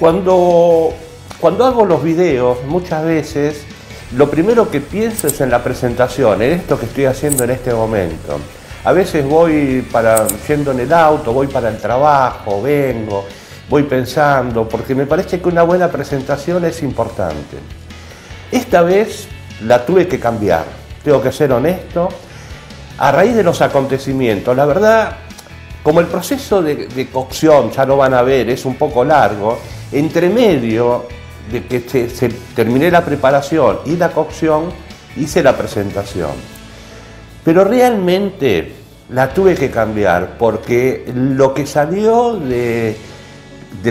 Cuando hago los videos, muchas veces, lo primero que pienso es en la presentación, en esto que estoy haciendo en este momento. A veces voy yendo en el auto, voy para el trabajo, vengo, voy pensando, porque me parece que una buena presentación es importante. Esta vez la tuve que cambiar, tengo que ser honesto, a raíz de los acontecimientos. La verdad, como el proceso de cocción, ya lo van a ver, es un poco largo, entre medio de que terminé la preparación y la cocción, hice la presentación. Pero realmente la tuve que cambiar porque lo que salió del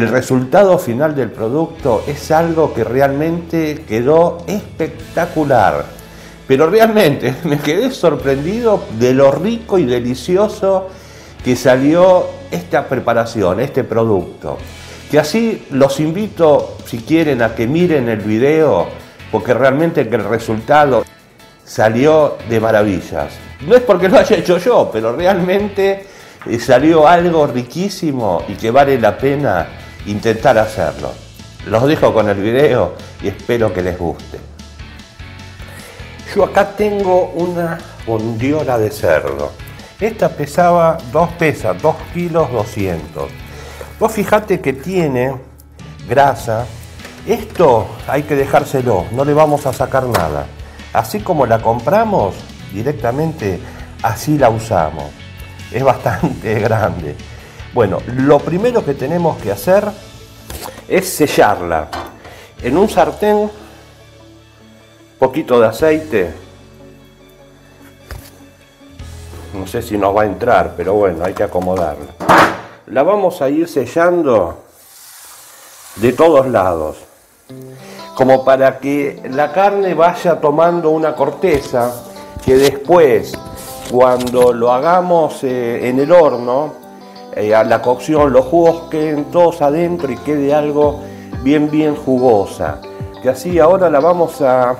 resultado final del producto es algo que realmente quedó espectacular. Pero realmente me quedé sorprendido de lo rico y delicioso que salió esta preparación, este producto. Que así los invito, si quieren, a que miren el video, porque realmente que el resultado salió de maravillas. No es porque lo haya hecho yo, pero realmente salió algo riquísimo y que vale la pena intentar hacerlo. Los dejo con el video y espero que les guste. Yo acá tengo una bondiola de cerdo. Esta pesa 2 kilos 200. Vos fijate que tiene grasa. Esto hay que dejárselo, no le vamos a sacar nada. Así como la compramos, directamente así la usamos. Es bastante grande. Bueno, lo primero que tenemos que hacer es sellarla. En un sartén, poquito de aceite. No sé si nos va a entrar, pero bueno, hay que acomodarla. La vamos a ir sellando de todos lados, como para que la carne vaya tomando una corteza que después, cuando lo hagamos en el horno, a la cocción, los jugos queden todos adentro y quede algo bien jugosa. Que así ahora la vamos a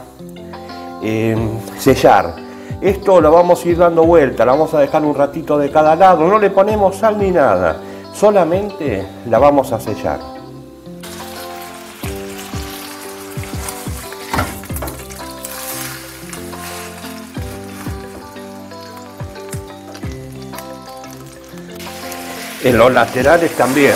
sellar. Esto lo vamos a ir dando vuelta, la vamos a dejar un ratito de cada lado, no le ponemos sal ni nada, solamente la vamos a sellar. En los laterales también.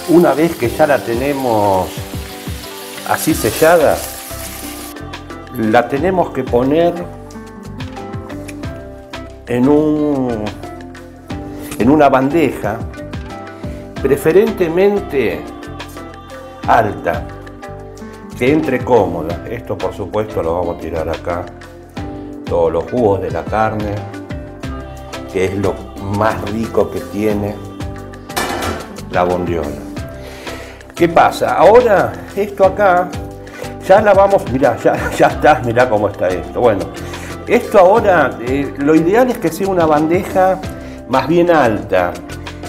Una vez que ya la tenemos así sellada, la tenemos que poner en una bandeja, preferentemente alta, que entre cómoda. Esto por supuesto lo vamos a tirar acá, todos los jugos de la carne, que es lo más rico que tiene la bondiola. ¿Qué pasa? Ahora esto acá ya la vamos, mirá, ya está, mirá cómo está esto. Bueno, esto ahora lo ideal es que sea una bandeja más bien alta.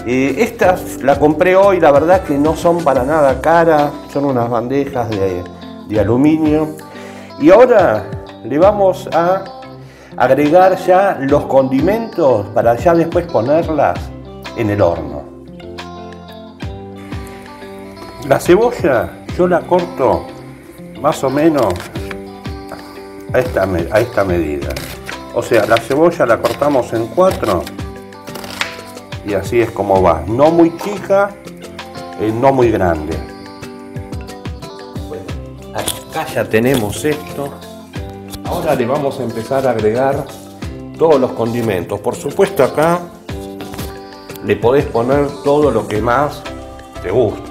Estas la compré hoy, la verdad que no son para nada caras, son unas bandejas de aluminio. Y ahora le vamos a agregar ya los condimentos para ya después ponerlas en el horno. La cebolla yo la corto más o menos a esta medida. O sea, la cebolla la cortamos en 4 y así es como va. No muy chica, no muy grande. Bueno, acá ya tenemos esto. Ahora le vamos a empezar a agregar todos los condimentos. Por supuesto acá le podés poner todo lo que más te guste.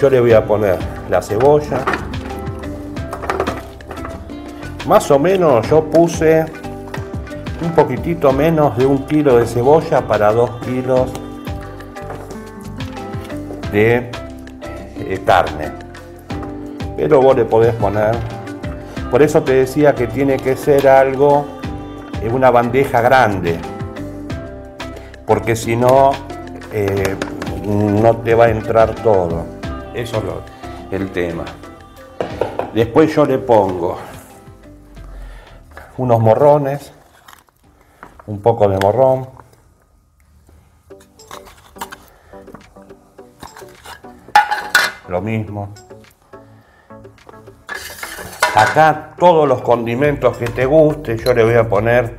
Yo le voy a poner la cebolla. Más o menos yo puse un poquitito menos de 1 kilo de cebolla para 2 kilos de carne. Pero vos le podés poner. Por eso te decía que tiene que ser algo en una bandeja grande. Porque si no, no te va a entrar todo. Eso es el tema. Después yo le pongo unos morrones. un poco de morrón. Lo mismo. Acá todos los condimentos que te guste. Yo le voy a poner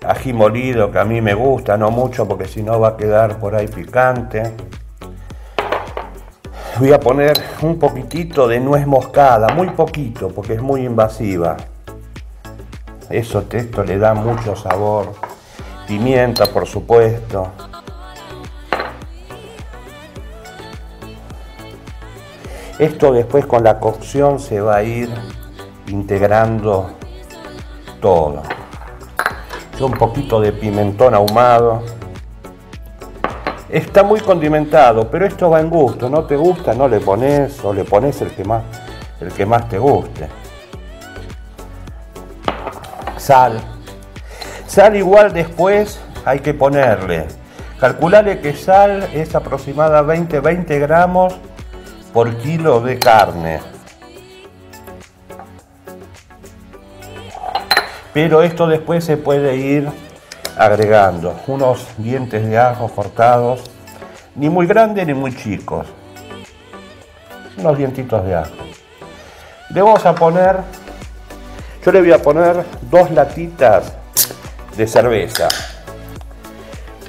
ají molido, que a mí me gusta, no mucho porque si no va a quedar por ahí picante. Voy a poner un poquitito de nuez moscada, muy poquito porque es muy invasiva. Esto le da mucho sabor. Pimienta, por supuesto. Esto después con la cocción se va a ir integrando todo. Un poquito de pimentón ahumado. Está muy condimentado, pero esto va en gusto. No te gusta, no le pones, o le pones el que más te guste. Sal. Sal igual después hay que ponerle. Calculale que sal es aproximadamente 20 gramos por kilo de carne. Pero esto después se puede ir agregando unos dientes de ajo cortados, ni muy grandes ni muy chicos, unos dientitos de ajo. Le vamos a poner, yo le voy a poner 2 latitas de cerveza.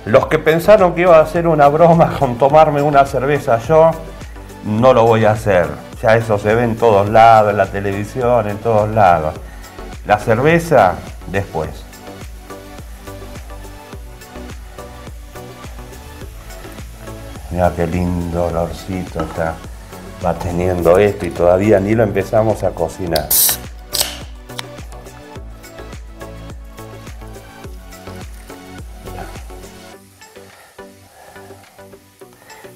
Los que pensaron que iba a hacer una broma con tomarme una cerveza yo, no lo voy a hacer. Ya eso se ve en todos lados, en la televisión, en todos lados. La cerveza después. Mira qué lindo olorcito va teniendo esto y todavía ni lo empezamos a cocinar.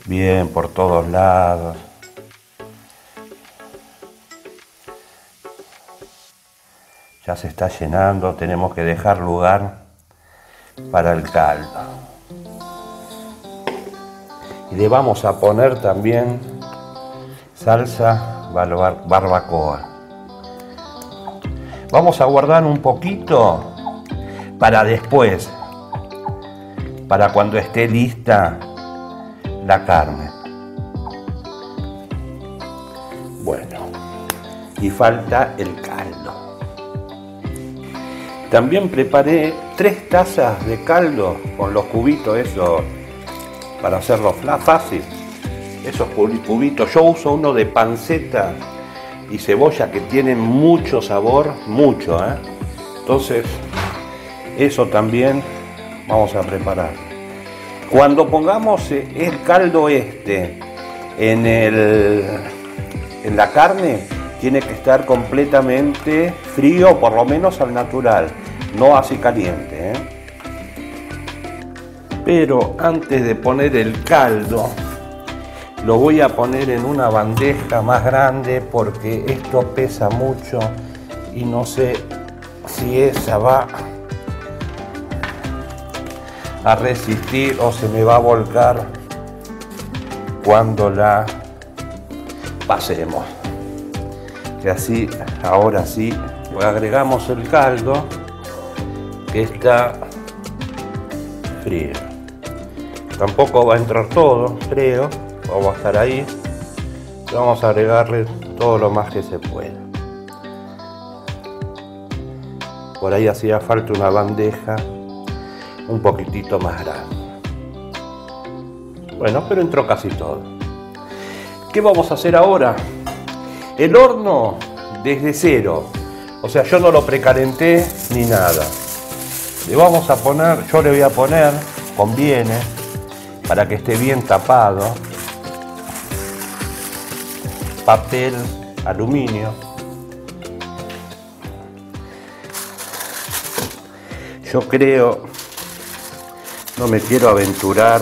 Bien por todos lados. Ya se está llenando, tenemos que dejar lugar para el caldo. Y le vamos a poner también salsa barbacoa. Vamos a guardar un poquito para después, para cuando esté lista la carne. Bueno, y falta el caldo. También preparé 3 tazas de caldo con los cubitos esos para hacerlo fácil. Esos cubitos, yo uso uno de panceta y cebolla que tienen mucho sabor, mucho, Entonces, eso también vamos a preparar. Cuando pongamos el caldo en la carne, tiene que estar completamente frío, por lo menos al natural, no así caliente, Pero antes de poner el caldo, lo voy a poner en una bandeja más grande porque esto pesa mucho y no sé si esa va a resistir o se me va a volcar cuando la pasemos. Y así, ahora sí, pues agregamos el caldo que está frío. Tampoco va a entrar todo, creo. Vamos a estar ahí. Vamos a agregarle todo lo más que se pueda. Por ahí hacía falta una bandeja un poquitito más grande. Bueno, pero entró casi todo. ¿Qué vamos a hacer ahora? El horno desde cero, o sea, yo no lo precalenté ni nada. Le vamos a poner, yo le voy a poner, conviene, para que esté bien tapado, papel aluminio. Yo creo, no me quiero aventurar,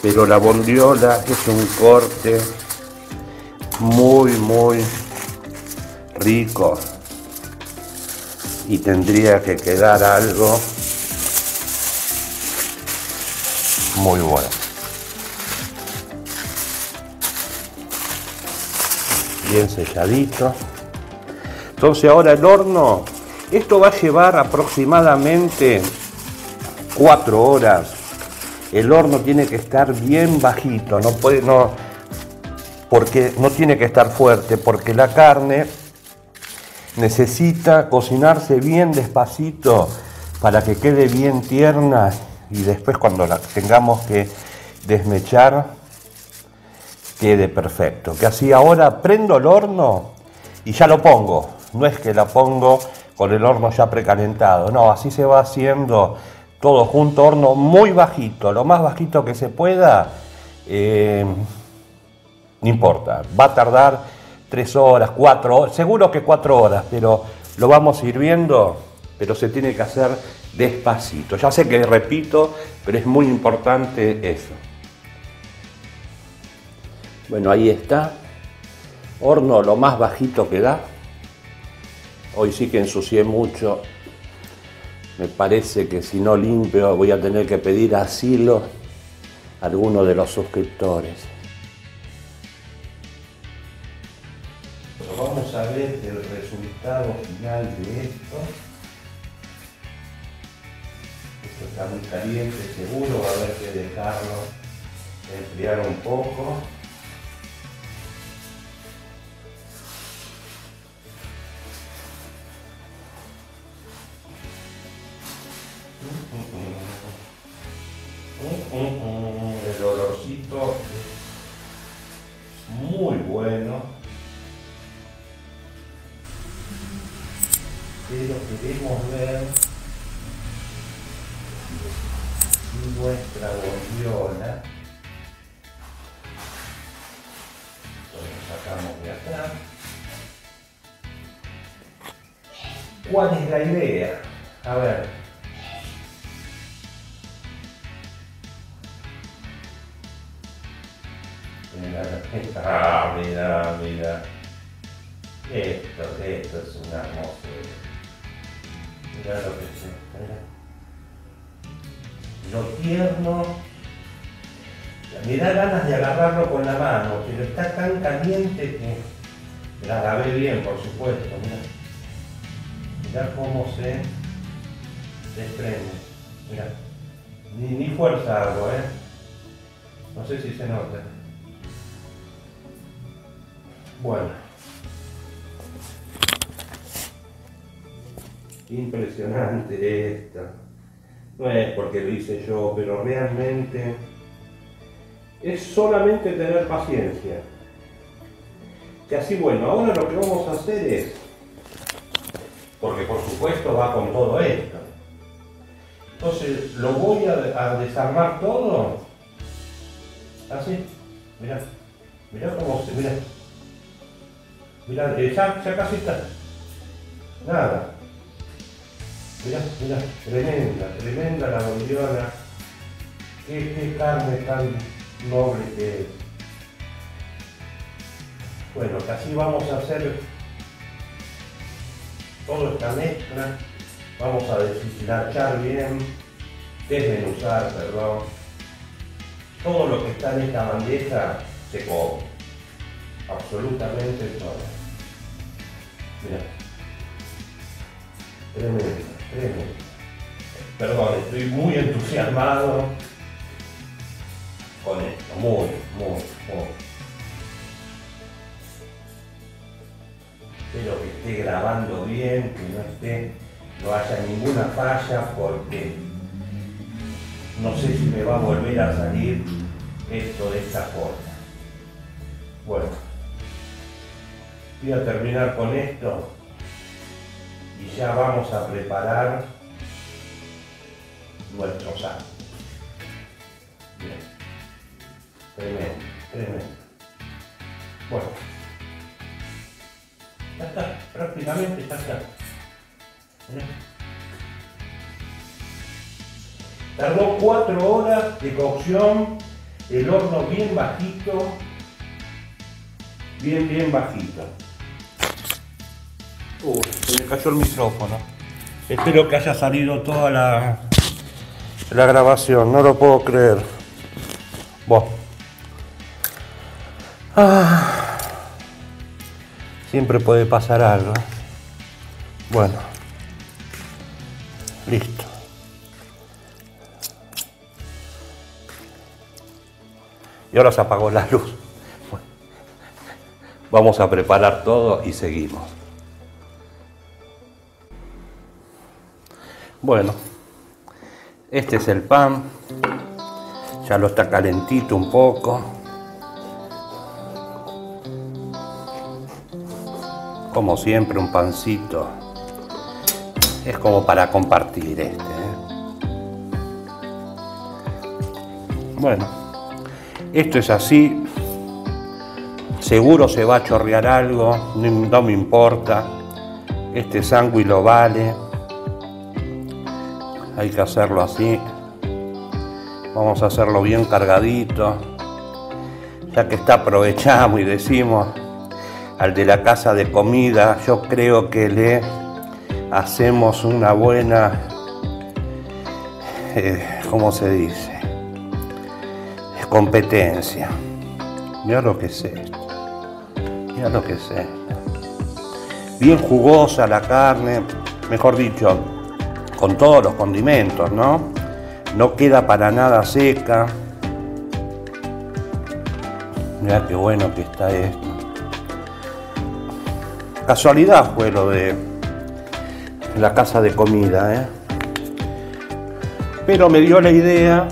pero la bondiola es un corte muy rico y tendría que quedar algo muy bueno. Bien selladito. Entonces ahora el horno, esto va a llevar aproximadamente 4 horas, el horno tiene que estar bien bajito, porque no tiene que estar fuerte, porque la carne necesita cocinarse bien despacito para que quede bien tierna y después cuando la tengamos que desmechar quede perfecto. Que así ahora prendo el horno y ya lo pongo, no es que la pongo con el horno ya precalentado, no, así se va haciendo todo junto, horno muy bajito, lo más bajito que se pueda, no importa, va a tardar 3 horas, 4 horas, seguro que 4 horas, pero lo vamos hirviendo, pero se tiene que hacer despacito. Ya sé que repito, pero es muy importante eso. Bueno, ahí está, horno lo más bajito que da. Hoy sí que ensucié mucho, me parece que si no limpio voy a tener que pedir asilo a alguno de los suscriptores. Vamos a ver el resultado final de esto. Esto está muy caliente, seguro va a haber que dejarlo enfriar un poco. El olorcito es muy bueno, pero queremos ver si nuestra bondiola, lo sacamos de acá. ¿Cuál es la idea? A ver. Mira. Esto es una hermosura. Mira lo que es esto, lo tierno. Me da ganas de agarrarlo con la mano, pero está tan caliente que la lavé bien, por supuesto. Mirá cómo se desprende. Mirá. Ni fuerza hago, no sé si se nota. Bueno, impresionante esto. No es porque lo hice yo, pero realmente es solamente tener paciencia. Que así, bueno, ahora lo que vamos a hacer es, porque por supuesto va con todo esto, entonces lo voy a desarmar todo, así, mirá cómo se, mirá, ya casi está, nada, mirá, tremenda la bondiola, qué carne tan noble que es. Bueno, así vamos a hacer toda esta mezcla, vamos a deshilachar bien, desmenuzar, perdón, todo lo que está en esta bandeja se come, absolutamente todo. Mirá, tremendo. Perdón, estoy muy entusiasmado con esto, muy. Espero que esté grabando bien, que no haya ninguna falla, porque no sé si me va a volver a salir esto de esta forma. Bueno, voy a terminar con esto y ya vamos a preparar nuestro sándwich. Bien, tremendo. Bueno. Ya está, prácticamente ya está. ¿Mirá? Tardó 4 horas de cocción, el horno bien bajito, bien bajito. Se me cayó el micrófono. Espero que haya salido toda la grabación, no lo puedo creer. Bueno. Siempre puede pasar algo. Bueno, listo. Y ahora se apagó la luz. Bueno, vamos a preparar todo y seguimos. Bueno, este es el pan. Ya lo está calentito un poco. Como siempre, un pancito. Es como para compartir este, Bueno, esto es así. Seguro se va a chorrear algo, no me importa. Este sándwich lo vale. Hay que hacerlo así. Vamos a hacerlo bien cargadito. Ya que está, aprovechamos y decimos al de la casa de comida, yo creo que le hacemos una buena, ¿cómo se dice? Competencia. Mira lo que es esto. Mira lo que es esto. Bien jugosa la carne, mejor dicho, con todos los condimentos, ¿no? No queda para nada seca. Mira qué bueno que está esto. Casualidad fue lo de la casa de comida, Pero me dio la idea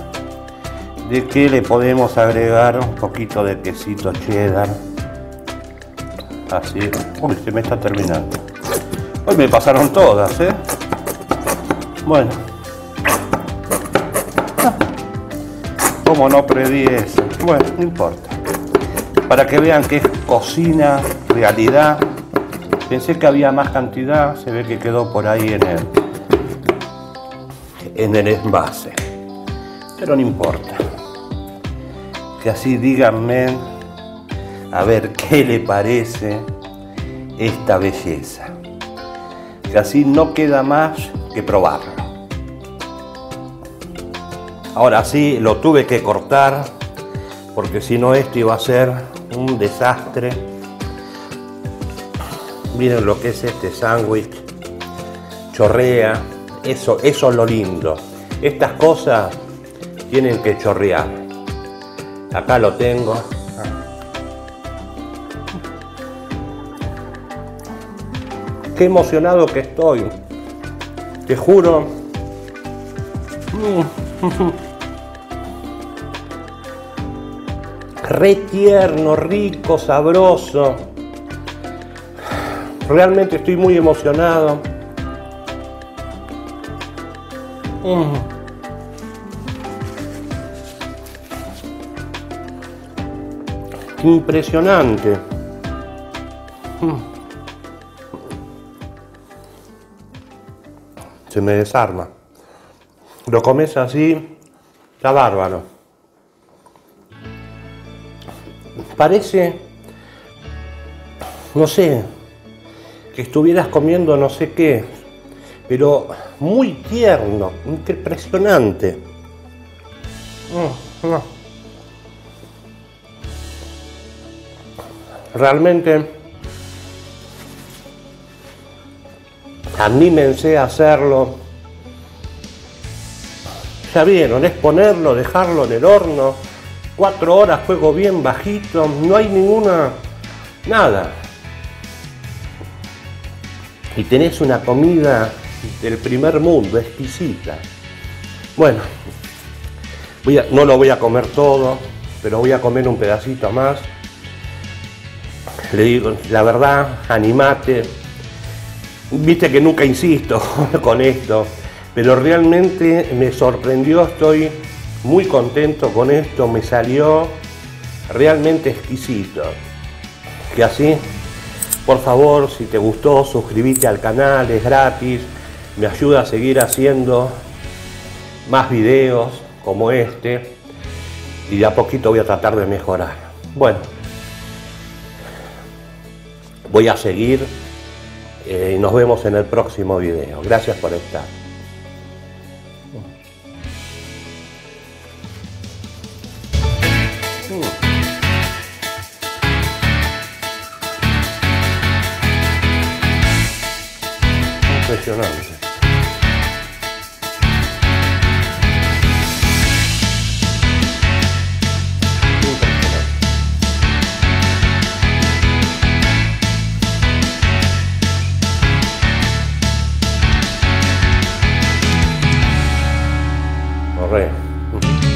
de que le podemos agregar un poquito de quesito cheddar. Así. Uy, se me está terminando. Hoy me pasaron todas, Bueno. ¿Cómo no preví eso? Bueno, no importa. Para que vean que es cocina, realidad. Pensé que había más cantidad, se ve que quedó por ahí en el envase. Pero no importa. Que así díganme a ver qué le parece esta belleza. Que así no queda más que probarlo. Ahora sí, lo tuve que cortar porque si no esto iba a ser un desastre. Miren lo que es este sándwich. Chorrea. Eso es lo lindo. Estas cosas tienen que chorrear. Acá lo tengo. Qué emocionado que estoy. Te juro. Re tierno, rico, sabroso. Realmente estoy muy emocionado. Impresionante. Se me desarma. Lo comes así, está bárbaro. Parece, no sé, que estuvieras comiendo no sé qué, pero muy tierno, impresionante. Realmente anímense a hacerlo. Ya vieron, es ponerlo, dejarlo en el horno, 4 horas, fuego bien bajito, no hay nada. Y tenés una comida del primer mundo, exquisita. Bueno, no lo voy a comer todo, pero voy a comer un pedacito más. Le digo, la verdad, animate. Viste que nunca insisto con esto, pero realmente me sorprendió, estoy muy contento con esto, me salió realmente exquisito. Que así, por favor, si te gustó, suscríbete al canal, es gratis, me ayuda a seguir haciendo más videos como este y de a poquito voy a tratar de mejorar. Bueno, voy a seguir y nos vemos en el próximo video. Gracias por estar. Impresionante. Impresionante. Ujú.